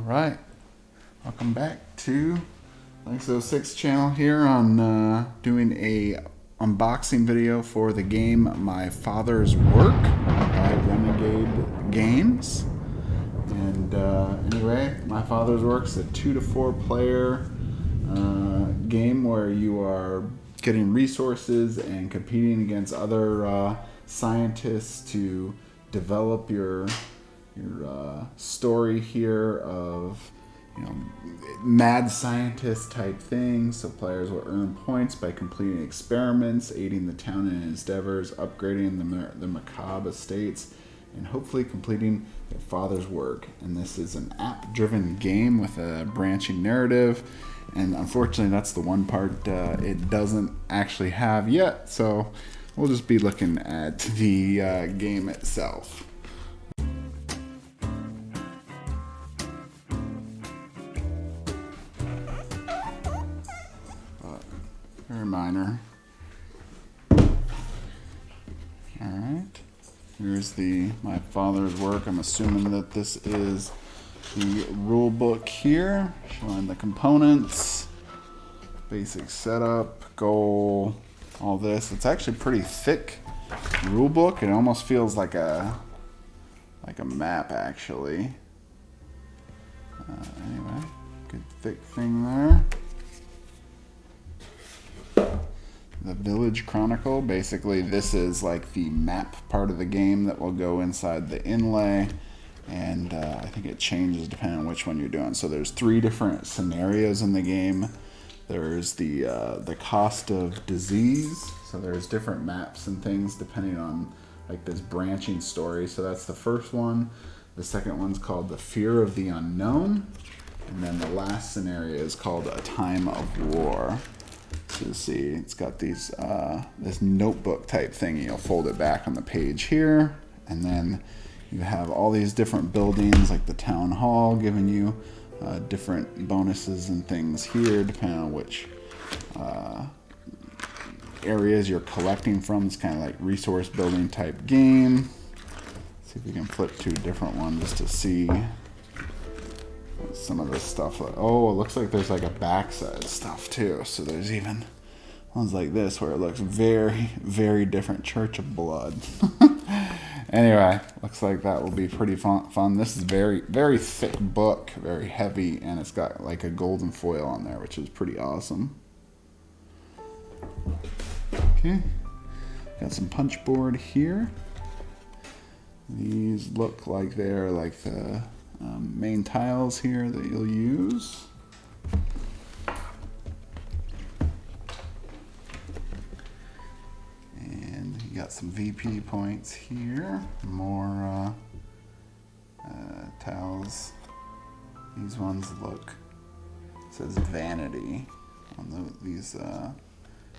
Alright, welcome back to Lexo6 channel here on doing a unboxing video for the game My Father's Work by Renegade Games. And anyway, My Father's Work's a 2 to 4 player game where you are getting resources and competing against other scientists to develop your story here of, mad scientist type things. So players will earn points by completing experiments, aiding the town in its endeavors, upgrading the macabre estates, and hopefully completing their father's work. And this is an app-driven game with a branching narrative. And unfortunately, that's the one part it doesn't actually have yet. So we'll just be looking at the game itself. Very minor. Alright. Here's My Father's Work. I'm assuming that this is the rule book here, showing the components, basic setup, goal, all this. It's actually pretty thick rule book. It almost feels like a map, actually. Anyway, good thick thing there. The Village Chronicle. Basically, this is like the map part of the game that will go inside the inlay, and I think it changes depending on which one you're doing. So there's 3 different scenarios in the game. There's the cost of disease. So there's different maps and things depending on like this branching story. So that's the first one. The second one's called the Fear of the Unknown, and then the last scenario is called A Time of War. So you see, it's got these this notebook type thing. You'll fold it back on the page here, and then you have all these different buildings, like the town hall, giving you different bonuses and things here, depending on which areas you're collecting from. It's kind of like resource building type game. See if we can flip to a different one just to see some of this stuff. Oh, it looks like there's like a backside stuff too. So there's even ones like this where it looks very, very different. Church of Blood. Anyway, looks like that will be pretty fun. This is very, very thick book, very heavy, and it's got like a golden foil on there, which is pretty awesome. Okay, got some Punchboard here. These look like they're like the main tiles here that you'll use. And you got some VP points here. More tiles. These ones look, it says Vanity on these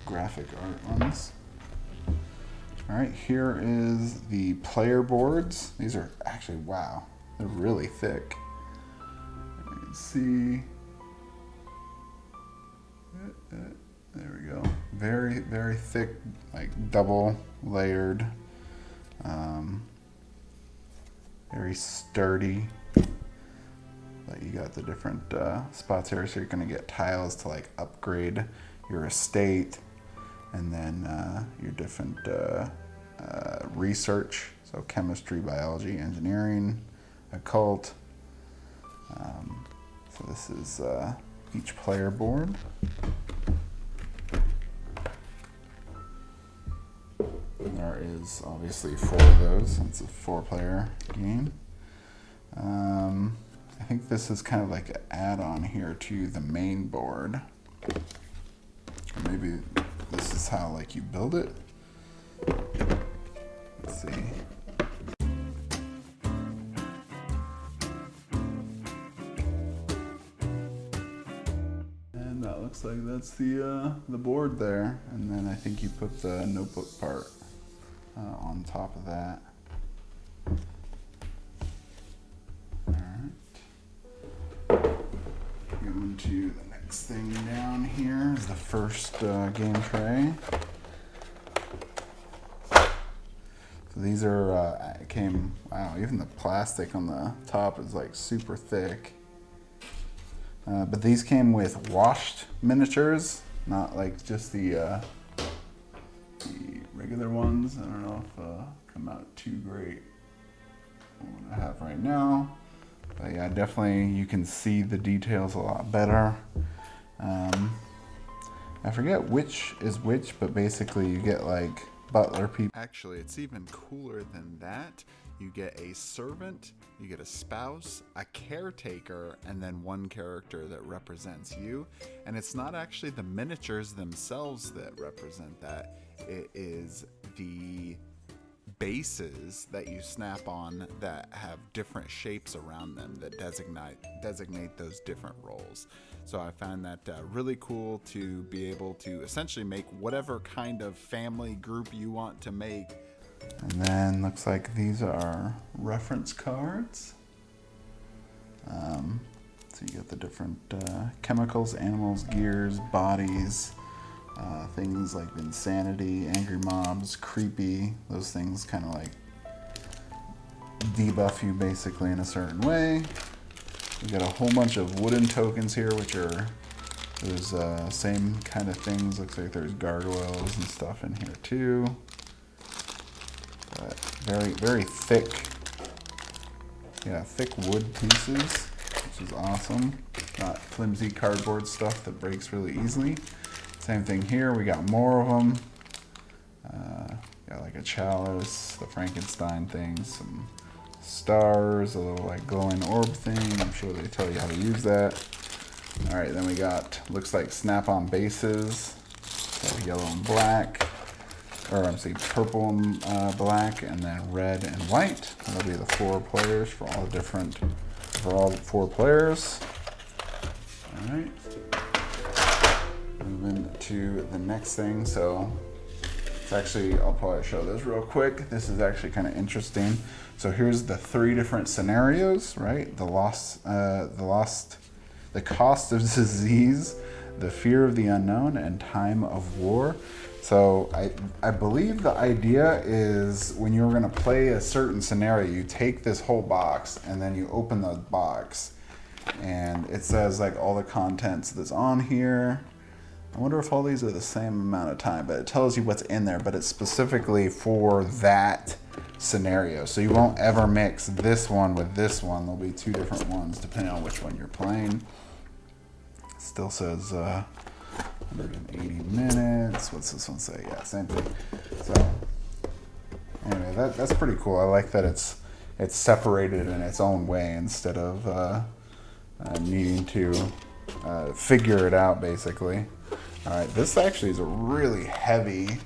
graphic art ones. Alright, here is the player boards. These are actually, wow, they're really thick. You can see. There we go. Very, very thick, like double layered. Very sturdy. But you got the different spots here, so you're going to get tiles to like upgrade your estate, and then your different research. So chemistry, biology, engineering, occult. So this is each player board. There is obviously 4 of those. It's a 4-player game. I think this is kind of like an add-on here to the main board. Or maybe this is how like you build it. Let's see. And that looks like that's the board there. And then I think you put the notebook part on top of that. Alright. Going to the next thing down here is the first game tray. So these are, wow, even the plastic on the top is like super thick. But these came with washed miniatures, not like just the regular ones. I don't know if come out too great what I have right now. But yeah, definitely you can see the details a lot better. I forget which is which, but basically you get like butler people. Actually, it's even cooler than that. You get a servant, you get a spouse, a caretaker, and then one character that represents you. And it's not actually the miniatures themselves that represent that. It is the bases that you snap on that have different shapes around them that designate those different roles. So I found that really cool to be able to essentially make whatever kind of family group you want to make. And then looks like these are reference cards. So you get the different chemicals, animals, gears, bodies, things like insanity, angry mobs, creepy. Those things kind of like debuff you basically in a certain way. We got a whole bunch of wooden tokens here, which are those same kind of things. Looks like there's gargoyles and stuff in here too. But very, very thick. Yeah, thick wood pieces, which is awesome. Not flimsy cardboard stuff that breaks really easily. Same thing here. We got more of them. Got like a chalice, the Frankenstein thing, some stars, a little like glowing orb thing. I'm sure they tell you how to use that. All right, then we got, looks like snap-on bases. So yellow and black, or I'm saying purple and black, and then red and white. That'll be the 4 players for all the 4 players. All right. Moving to the next thing. So it's actually, I'll probably show this real quick. This is actually kind of interesting. So here's the 3 different scenarios, right? The cost of disease, the fear of the unknown, and time of war. So I believe the idea is when you're going to play a certain scenario, you take this whole box and then you open the box and it says like all the contents that's on here. I wonder if all these are the same amount of time, but it tells you what's in there, but it's specifically for that scenario. So you won't ever mix this one with this one. There'll be 2 different ones depending on which one you're playing. Still says 180 minutes. What's this one say? Yeah, same thing. So anyway, that's pretty cool. I like that it's separated in its own way instead of needing to figure it out basically. All right, this actually is a really heavy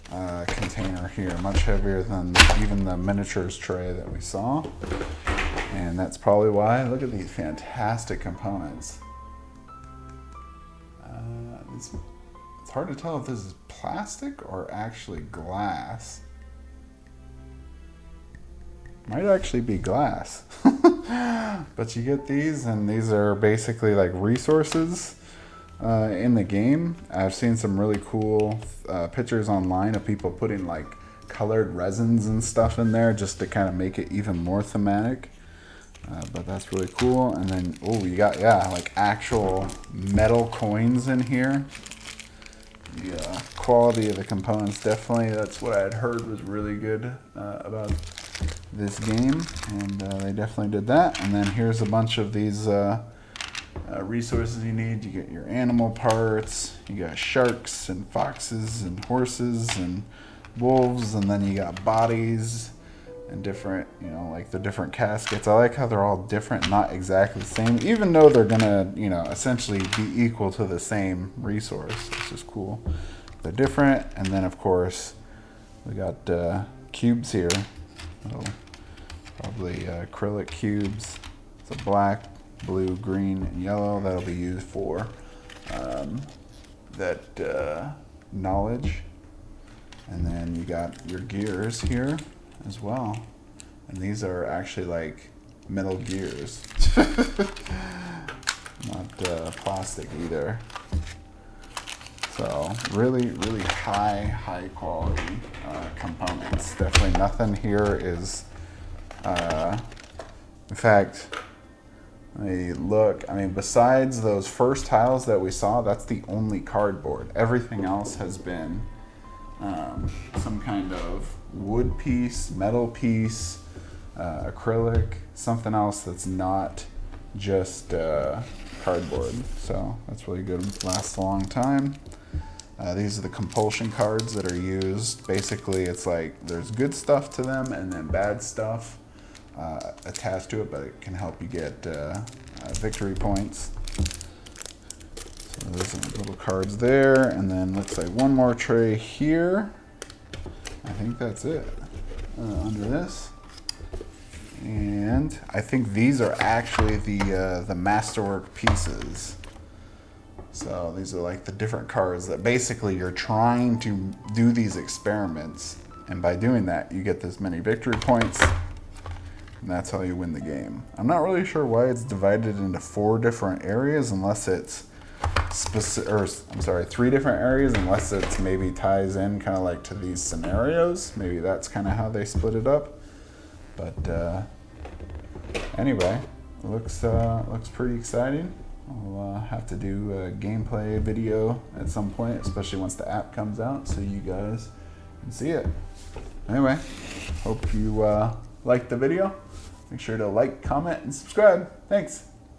container here, much heavier than even the miniatures tray that we saw. And that's probably why. Look at these fantastic components. It's hard to tell if this is plastic or actually glass. Might actually be glass. But you get these, and these are basically like resources in the game. I've seen some really cool pictures online of people putting like colored resins and stuff in there just to kind of make it even more thematic. But that's really cool. And then, oh, you got, yeah, like actual metal coins in here. The quality of the components, definitely, that's what I had heard was really good about this game. And they definitely did that. And then here's a bunch of these resources you need. You get your animal parts, you got sharks and foxes and horses and wolves, and then you got bodies and different, you know, like the different caskets. I like how they're all different, not exactly the same, even though they're gonna, you know, essentially be equal to the same resource. It's just cool. They're different. And then of course we got cubes here. So probably acrylic cubes. So black, blue, green, and yellow. That'll be used for that knowledge. And then you got your gears here as well. And these are actually like metal gears. Not plastic either. So really, really high quality components. Definitely nothing here is, in fact, Look, I mean, besides those first tiles that we saw, that's the only cardboard. Everything else has been some kind of wood piece, metal piece, acrylic, something else that's not just cardboard. So that's really good. Lasts a long time. These are the compulsion cards that are used. Basically, it's like there's good stuff to them and then bad stuff attached to it, but it can help you get victory points. So there's some little cards there, and then looks like one more tray here. I think that's it under this. And I think these are actually the masterwork pieces. So these are like the different cards that basically you're trying to do these experiments, and by doing that you get this many victory points, and that's how you win the game. I'm not really sure why it's divided into 4 different areas unless it's three different areas, unless it's maybe ties in kind of like to these scenarios. Maybe that's kind of how they split it up. But anyway, it looks pretty exciting. I'll have to do a gameplay video at some point, especially once the app comes out, so you guys can see it. Anyway, hope you liked the video. Make sure to like, comment, and subscribe. Thanks.